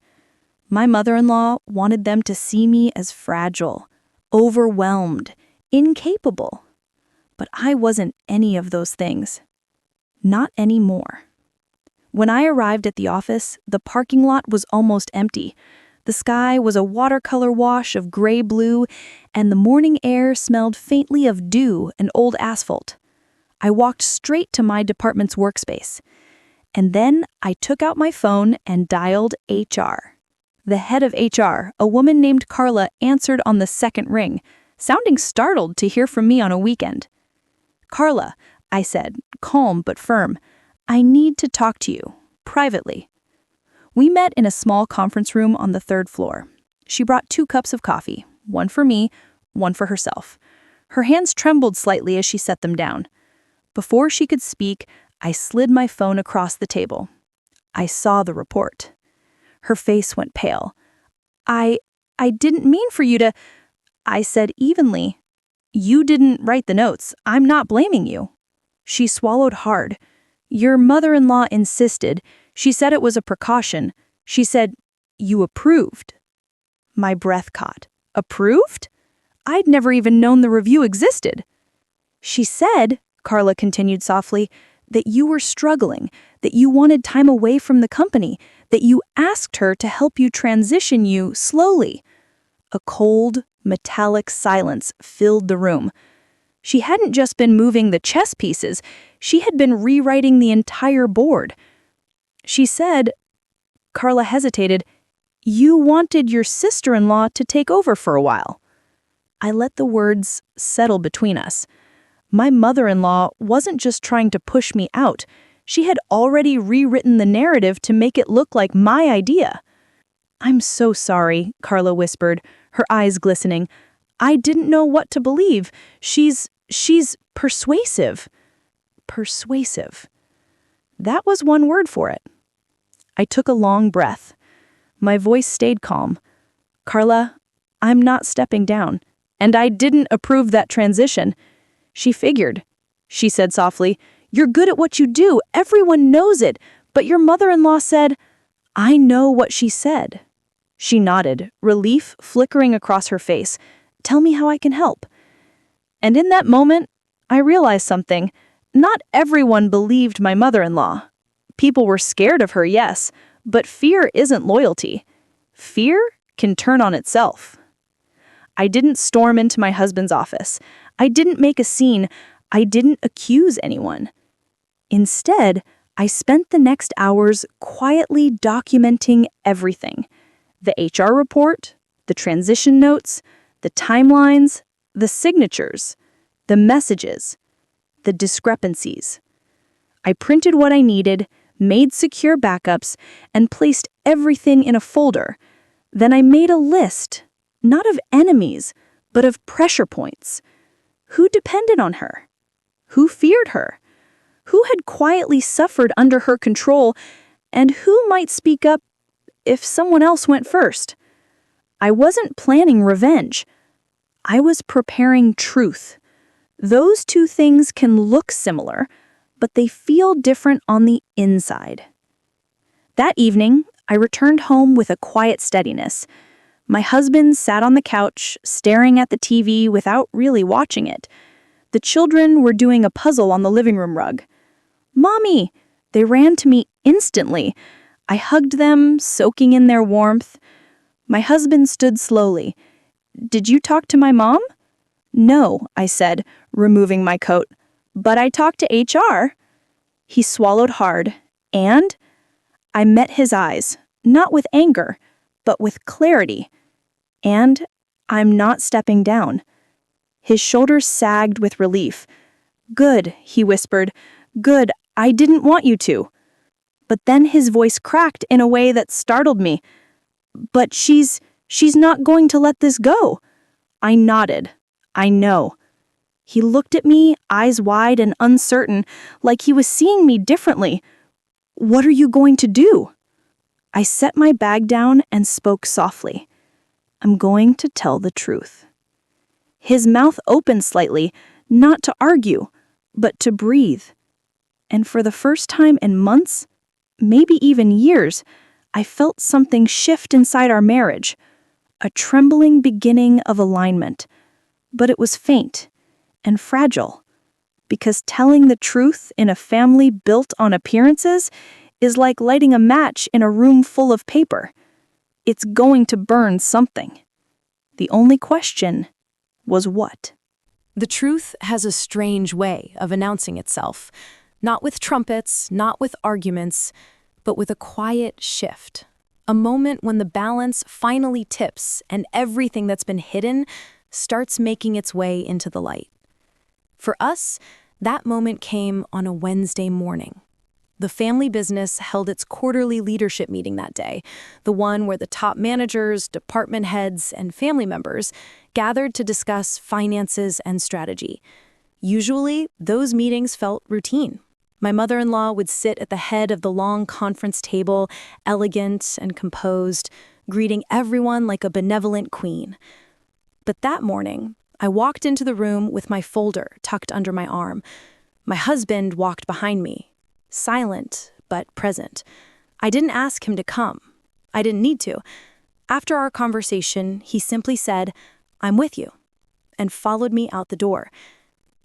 Speaker 2: My mother-in-law wanted them to see me as fragile, overwhelmed, incapable. But I wasn't any of those things. Not anymore.
Speaker 1: When I arrived at the office, the parking lot was almost empty. The sky was a watercolor wash of gray-blue, and the morning air smelled faintly of dew and old asphalt. I walked straight to my department's workspace. And then I took out my phone and dialed HR. The head of HR, a woman named Carla, answered on the second ring, sounding startled to hear from me on a weekend. "Carla," I said, calm but firm, "I need to talk to you, privately." We met in a small conference room on the third floor. She brought 2 cups of coffee, one for me, one for herself. Her hands trembled slightly as she set them down. Before she could speak, I slid my phone across the table. I saw the report. Her face went pale. I didn't mean for you to," I said evenly. "You didn't write the notes. I'm not blaming you." She swallowed hard. "Your mother-in-law insisted. She said it was a precaution. She said, you approved." My breath caught. Approved? I'd never even known the review existed. "She said," Carla continued softly, "that you were struggling, that you wanted time away from the company, that you asked her to help you transition you slowly." A cold, metallic silence filled the room. She hadn't just been moving the chess pieces, she had been rewriting the entire board. She said, Carla hesitated, "You wanted your sister-in-law to take over for a while." I let the words settle between us. My mother-in-law wasn't just trying to push me out. She had already rewritten the narrative to make it look like my idea. "I'm so sorry," Carla whispered, her eyes glistening. "I didn't know what to believe. She's persuasive." Persuasive. That was one word for it. I took a long breath. My voice stayed calm. "Carla, I'm not stepping down, and I didn't approve that transition." "She figured," she said softly. "You're good at what you do. Everyone knows it. But your mother-in-law said," "I know what she said." She nodded, relief flickering across her face. "Tell me how I can help." And in that moment, I realized something. Not everyone believed my mother-in-law. People were scared of her, yes, but fear isn't loyalty. Fear can turn on itself. I didn't storm into my husband's office. I didn't make a scene. I didn't accuse anyone. Instead, I spent the next hours quietly documenting everything. The HR report, the transition notes, the timelines, the signatures, the messages, the discrepancies. I printed what I needed, made secure backups, and placed everything in a folder. Then I made a list, not of enemies, but of pressure points. Who depended on her? Who feared her? Who had quietly suffered under her control, and who might speak up if someone else went first? I wasn't planning revenge. I was preparing truth. Those 2 things can look similar, but they feel different on the inside. That evening, I returned home with a quiet steadiness. My husband sat on the couch, staring at the TV without really watching it. The children were doing a puzzle on the living room rug. "Mommy!" They ran to me instantly. I hugged them, soaking in their warmth. My husband stood slowly. "Did you talk to my mom?" "No," I said, removing my coat. "But I talked to HR." He swallowed hard, and I met his eyes, not with anger, but with clarity. And I'm not stepping down. His shoulders sagged with relief. "Good," he whispered. "Good, I didn't want you to." But then his voice cracked in a way that startled me. "But she's not going to let this go." I nodded. "I know." He looked at me, eyes wide and uncertain, like he was seeing me differently. "What are you going to do?" I set my bag down and spoke softly. "I'm going to tell the truth." His mouth opened slightly, not to argue, but to breathe. And for the first time in months, maybe even years, I felt something shift inside our marriage. A trembling beginning of alignment. But it was faint and fragile, because telling the truth in a family built on appearances is like lighting a match in a room full of paper. It's going to burn something. The only question was what?
Speaker 2: The truth has a strange way of announcing itself, not with trumpets, not with arguments, but with a quiet shift. A moment when the balance finally tips and everything that's been hidden starts making its way into the light. For us, that moment came on a Wednesday morning. The family business held its quarterly leadership meeting that day, the one where the top managers, department heads, and family members gathered to discuss finances and strategy. Usually, those meetings felt routine. My mother-in-law would sit at the head of the long conference table, elegant and composed, greeting everyone like a benevolent queen. But that morning, I walked into the room with my folder tucked under my arm. My husband walked behind me, silent but present. I didn't ask him to come. I didn't need to. After our conversation, he simply said, "I'm with you," and followed me out the door.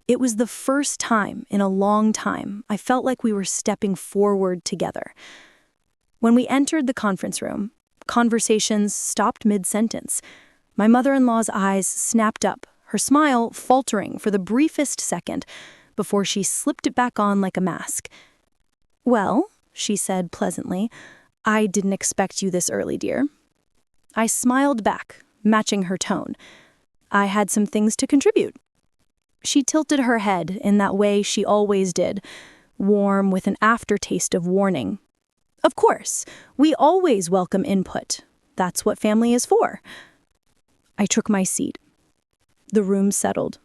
Speaker 2: It was the first time in a long time I felt like we were stepping forward together. When we entered the conference room, conversations stopped mid-sentence. My mother-in-law's eyes snapped up, her smile faltering for the briefest second before she slipped it back on like a mask. "Well," she said pleasantly, "I didn't expect you this early, dear." I smiled back, matching her tone. "I had some things to contribute." She tilted her head in that way she always did, warm with an aftertaste of warning. "Of course, we always welcome input. That's what family is for." I took my seat. The room settled.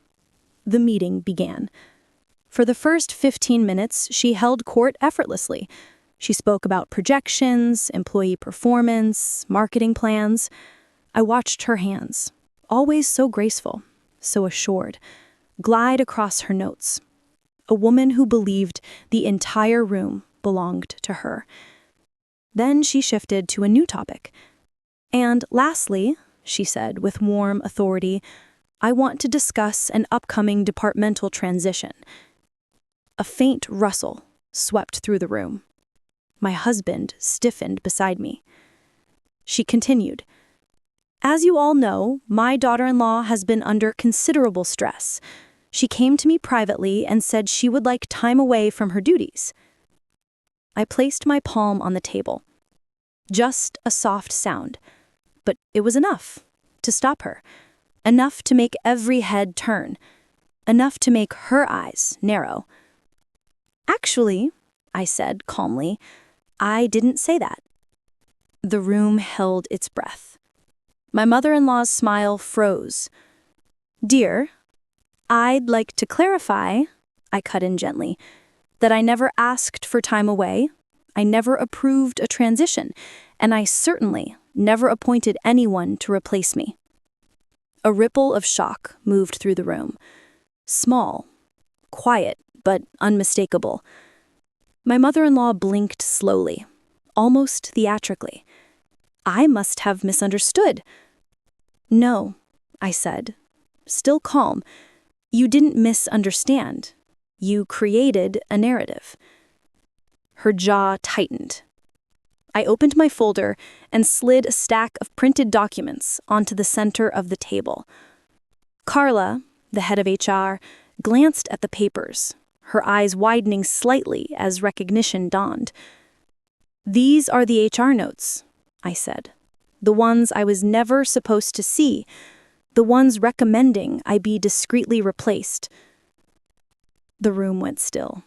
Speaker 2: The meeting began. For the first 15 minutes, she held court effortlessly. She spoke about projections, employee performance, marketing plans. I watched her hands, always so graceful, so assured, glide across her notes. A woman who believed the entire room belonged to her. Then she shifted to a new topic. "And lastly," she said with warm authority, "I want to discuss an upcoming departmental transition." A faint rustle swept through the room. My husband stiffened beside me. She continued, "As you all know, my daughter-in-law has been under considerable stress. She came to me privately and said she would like time away from her duties." I placed my palm on the table. Just a soft sound, but it was enough to stop her, enough to make every head turn, enough to make her eyes narrow. "Actually," I said calmly, "I didn't say that." The room held its breath. My mother-in-law's smile froze. "Dear, I'd like to clarify," I cut in gently, "that I never asked for time away, I never approved a transition, and I certainly never appointed anyone to replace me." A ripple of shock moved through the room. Small, quiet, but unmistakable. My mother-in-law blinked slowly, almost theatrically. I must have misunderstood. "No," I said, still calm. "You didn't misunderstand. You created a narrative." Her jaw tightened. I opened my folder and slid a stack of printed documents onto the center of the table. Carla, the head of HR, glanced at the papers, her eyes widening slightly as recognition dawned. "These are the HR notes," I said. "The ones I was never supposed to see. The ones recommending I be discreetly replaced." The room went still.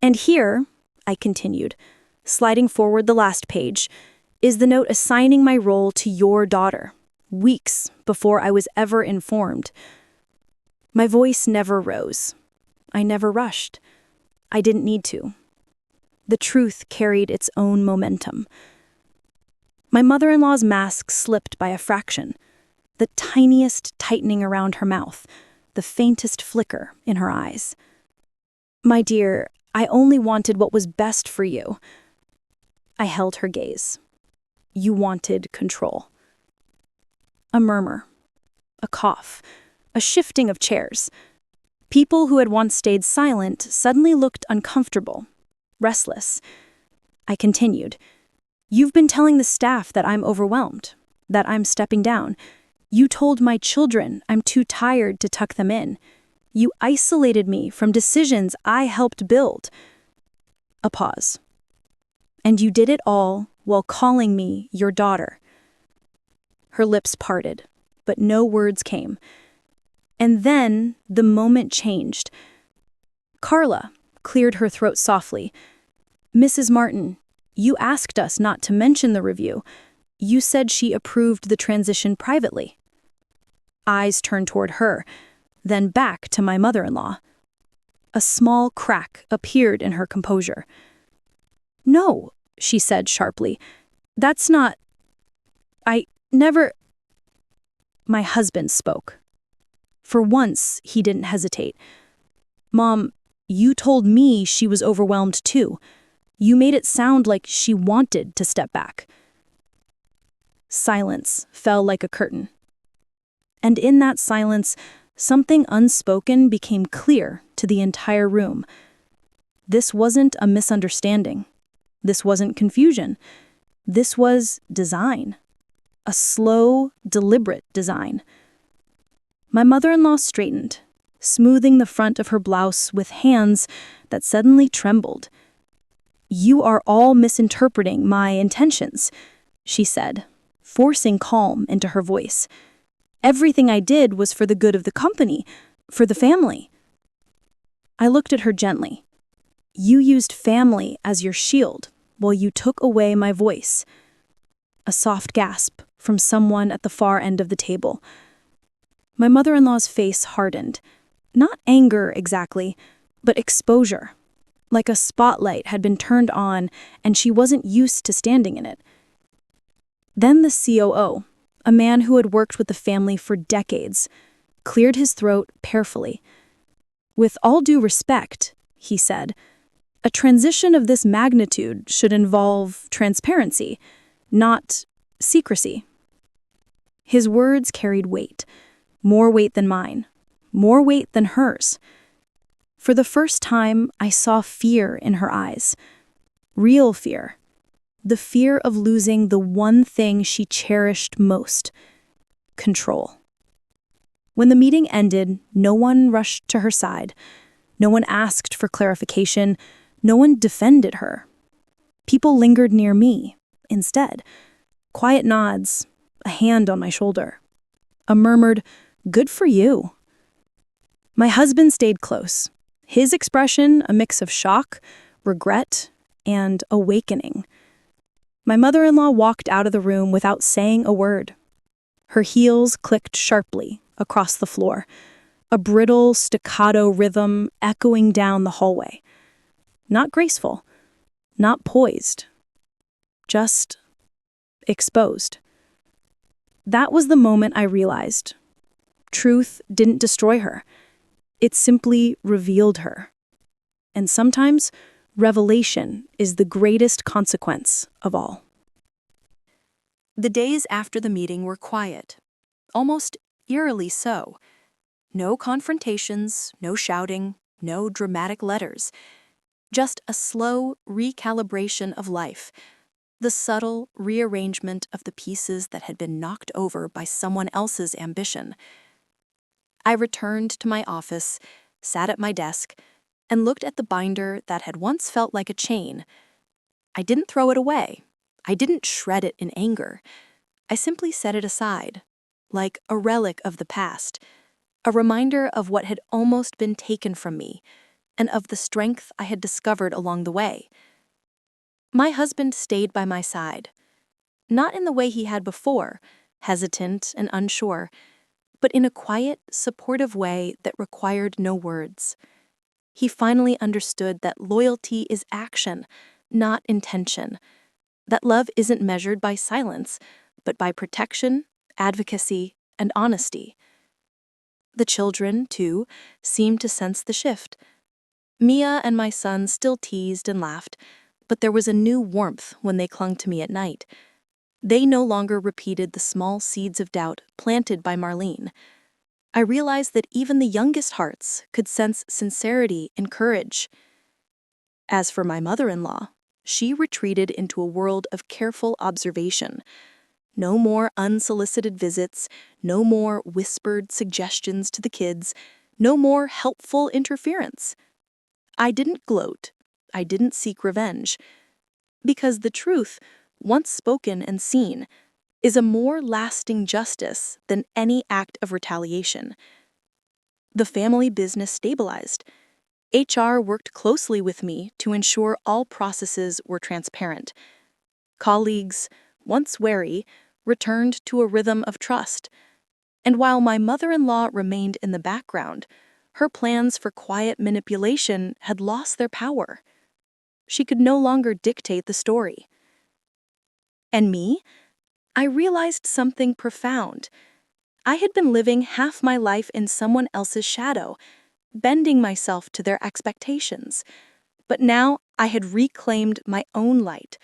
Speaker 2: "And here," I continued, sliding forward the last page, "is the note assigning my role to your daughter, weeks before I was ever informed." My voice never rose. I never rushed. I didn't need to. The truth carried its own momentum. My mother-in-law's mask slipped by a fraction, the tiniest tightening around her mouth, the faintest flicker in her eyes. "My dear, I only wanted what was best for you." I held her gaze. "You wanted control." A murmur, a cough, a shifting of chairs. People who had once stayed silent suddenly looked uncomfortable, restless.
Speaker 1: I continued. You've been telling the staff that I'm overwhelmed, that I'm stepping down. You told my children I'm too tired to tuck them in. You isolated me from decisions I helped build. A pause. And you did it all while calling me your daughter. Her lips parted, but no words came. And then the moment changed. Carla cleared her throat softly. Mrs. Martin, you asked us not to mention the review. You said she approved the transition privately. Eyes turned toward her, then back to my mother-in-law. A small crack appeared in her composure. No, she said sharply. That's not... I never... My husband spoke. For once, he didn't hesitate. Mom, you told me she was overwhelmed too. You made it sound like she wanted to step back. Silence fell like a curtain. And in that silence, something unspoken became clear to the entire room. This wasn't a misunderstanding. This wasn't confusion. This was design. A slow, deliberate design. My mother-in-law straightened, smoothing the front of her blouse with hands that suddenly trembled. You are all misinterpreting my intentions, she said, forcing calm into her voice. Everything I did was for the good of the company, for the family. I looked at her gently. You used family as your shield while you took away my voice. A soft gasp from someone at the far end of the table. My mother-in-law's face hardened. Not anger exactly, but exposure. Like a spotlight had been turned on and she wasn't used to standing in it. Then the COO, a man who had worked with the family for decades, cleared his throat carefully. With all due respect, he said, a transition of this magnitude should involve transparency, not secrecy. His words carried weight, more weight than mine, more weight than hers. For the first time, I saw fear in her eyes. Real fear. The fear of losing the one thing she cherished most: control. When the meeting ended, no one rushed to her side. No one asked for clarification. No one defended her. People lingered near me, instead. Quiet nods, a hand on my shoulder. A murmured, "Good for you." My husband stayed close. His expression a mix of shock, regret, and awakening. My mother-in-law walked out of the room without saying a word. Her heels clicked sharply across the floor, a brittle staccato rhythm echoing down the hallway. Not graceful, not poised, just exposed. That was the moment I realized. Truth didn't destroy her. It simply revealed her. And sometimes, revelation is the greatest consequence of all. The days after the meeting were quiet, almost eerily so. No confrontations, no shouting, no dramatic letters. Just a slow recalibration of life, the subtle rearrangement of the pieces that had been knocked over by someone else's ambition. I returned to my office, sat at my desk, and looked at the binder that had once felt like a chain. I didn't throw it away. I didn't shred it in anger. I simply set it aside, like a relic of the past, a reminder of what had almost been taken from me, and of the strength I had discovered along the way. My husband stayed by my side, not in the way he had before, hesitant and unsure, but in a quiet, supportive way that required no words. He finally understood that loyalty is action, not intention, that love isn't measured by silence, but by protection, advocacy, and honesty. The children, too, seemed to sense the shift. Mia and my son still teased and laughed, but there was a new warmth when they clung to me at night. They no longer repeated the small seeds of doubt planted by Marlene. I realized that even the youngest hearts could sense sincerity and courage. As for my mother-in-law, she retreated into a world of careful observation. No more unsolicited visits, no more whispered suggestions to the kids, no more helpful interference. I didn't gloat. I didn't seek revenge. Because the truth, once spoken and seen, is a more lasting justice than any act of retaliation. The family business stabilized. HR worked closely with me to ensure all processes were transparent. Colleagues, once wary, returned to a rhythm of trust. And while my mother-in-law remained in the background, her plans for quiet manipulation had lost their power. She could no longer dictate the story. And me? I realized something profound. I had been living half my life in someone else's shadow, bending myself to their expectations. But now I had reclaimed my own light.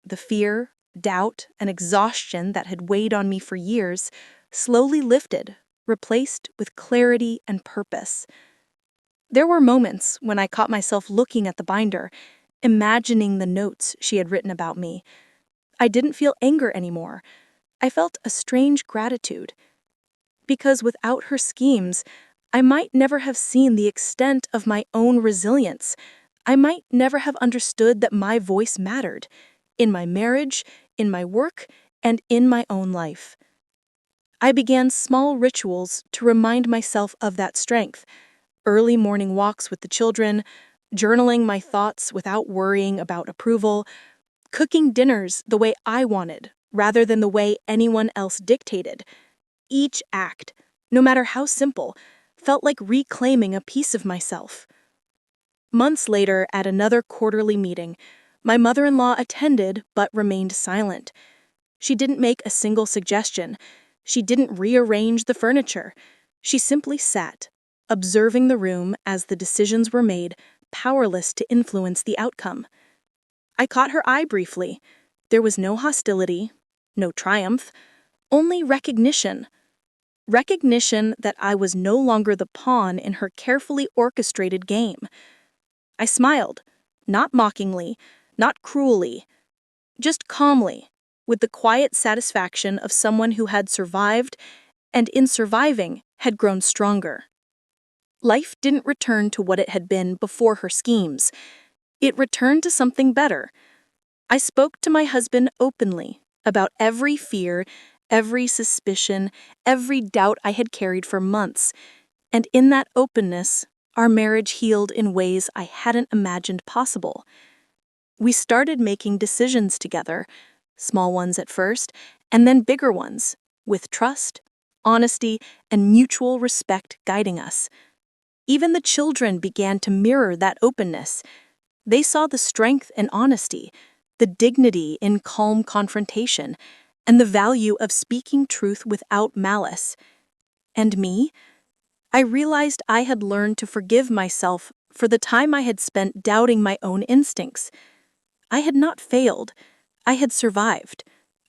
Speaker 1: The fear, doubt, and exhaustion that had weighed on me for years slowly lifted, replaced with clarity and purpose. There were moments when I caught myself looking at the binder, imagining the notes she had written about me. I didn't feel anger anymore. I felt a strange gratitude. Because without her schemes, I might never have seen the extent of my own resilience. I might never have understood that my voice mattered, in my marriage, in my work, and in my own life. I began small rituals to remind myself of that strength. Early morning walks with the children, journaling my thoughts without worrying about approval, cooking dinners the way I wanted, rather than the way anyone else dictated. Each act, no matter how simple, felt like reclaiming a piece of myself. Months later, at another quarterly meeting, my mother-in-law attended but remained silent. She didn't make a single suggestion. She didn't rearrange the furniture. She simply sat, observing the room as the decisions were made, powerless to influence the outcome. I caught her eye briefly. There was no hostility, no triumph, only recognition. Recognition that I was no longer the pawn in her carefully orchestrated game. I smiled, not mockingly, not cruelly, just calmly, with the quiet satisfaction of someone who had survived and in surviving had grown stronger. Life didn't return to what it had been before her schemes. It returned to something better. I spoke to my husband openly about every fear, every suspicion, every doubt I had carried for months, and in that openness, our marriage healed in ways I hadn't imagined possible. We started making decisions together, small ones at first, and then bigger ones, with trust, honesty, and mutual respect guiding us. Even the children began to mirror that openness. They saw the strength in honesty, the dignity in calm confrontation, and the value of speaking truth without malice. And me? I realized I had learned to forgive myself for the time I had spent doubting my own instincts. I had not failed. I had survived.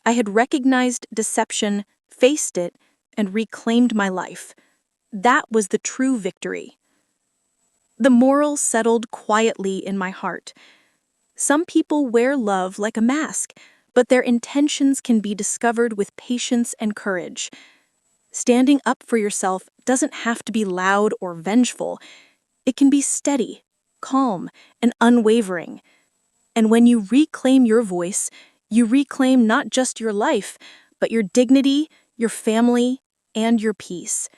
Speaker 1: I had recognized deception, faced it, and reclaimed my life. That was the true victory. The moral settled quietly in my heart. Some people wear love like a mask, but their intentions can be discovered with patience and courage. Standing up for yourself doesn't have to be loud or vengeful. It can be steady, calm, and unwavering. And when you reclaim your voice, you reclaim not just your life, but your dignity, your family, and your peace.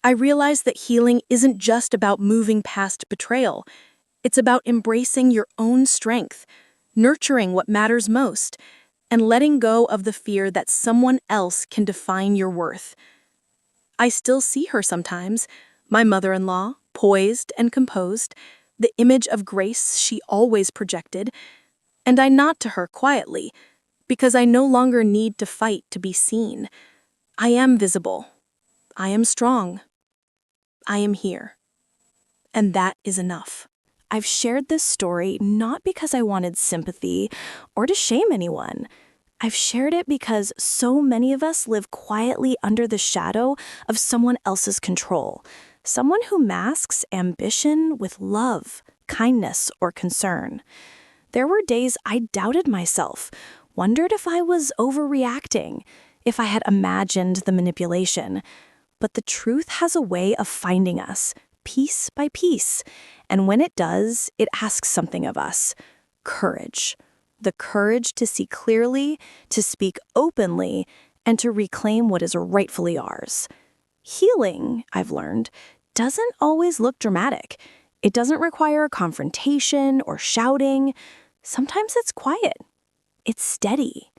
Speaker 1: I realize that healing isn't just about moving past betrayal. It's about embracing your own strength, nurturing what matters most, and letting go of the fear that someone else can define your worth. I still see her sometimes, my mother-in-law, poised and composed, the image of grace she always projected, and I nod to her quietly, because I no longer need to fight to be seen. I am visible. I am strong. I am here. And that is enough. I've shared this story not because I wanted sympathy or to shame anyone. I've shared it because so many of us live quietly under the shadow of someone else's control, someone who masks ambition with love, kindness, or concern. There were days I doubted myself, wondered if I was overreacting, if I had imagined the manipulation. But the truth has a way of finding us, piece by piece. And when it does, it asks something of us. Courage. The courage to see clearly, to speak openly, and to reclaim what is rightfully ours. Healing, I've learned, doesn't always look dramatic. It doesn't require a confrontation or shouting. Sometimes it's quiet. It's steady.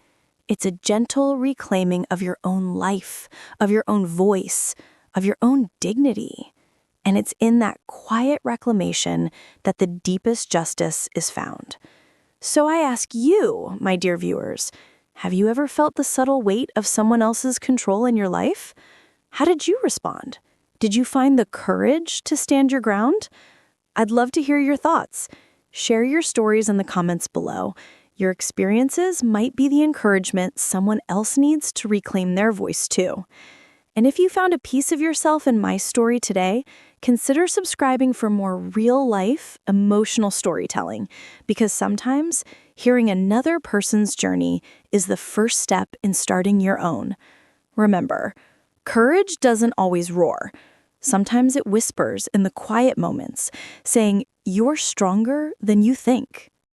Speaker 1: It's a gentle reclaiming of your own life, of your own voice, of your own dignity. And it's in that quiet reclamation that the deepest justice is found. So I ask you, my dear viewers, have you ever felt the subtle weight of someone else's control in your life? How did you respond? Did you find the courage to stand your ground? I'd love to hear your thoughts. Share your stories in the comments below. Your experiences might be the encouragement someone else needs to reclaim their voice too. And if you found a piece of yourself in my story today, consider subscribing for more real-life, emotional storytelling, because sometimes hearing another person's journey is the first step in starting your own. Remember, courage doesn't always roar. Sometimes it whispers in the quiet moments, saying, "You're stronger than you think."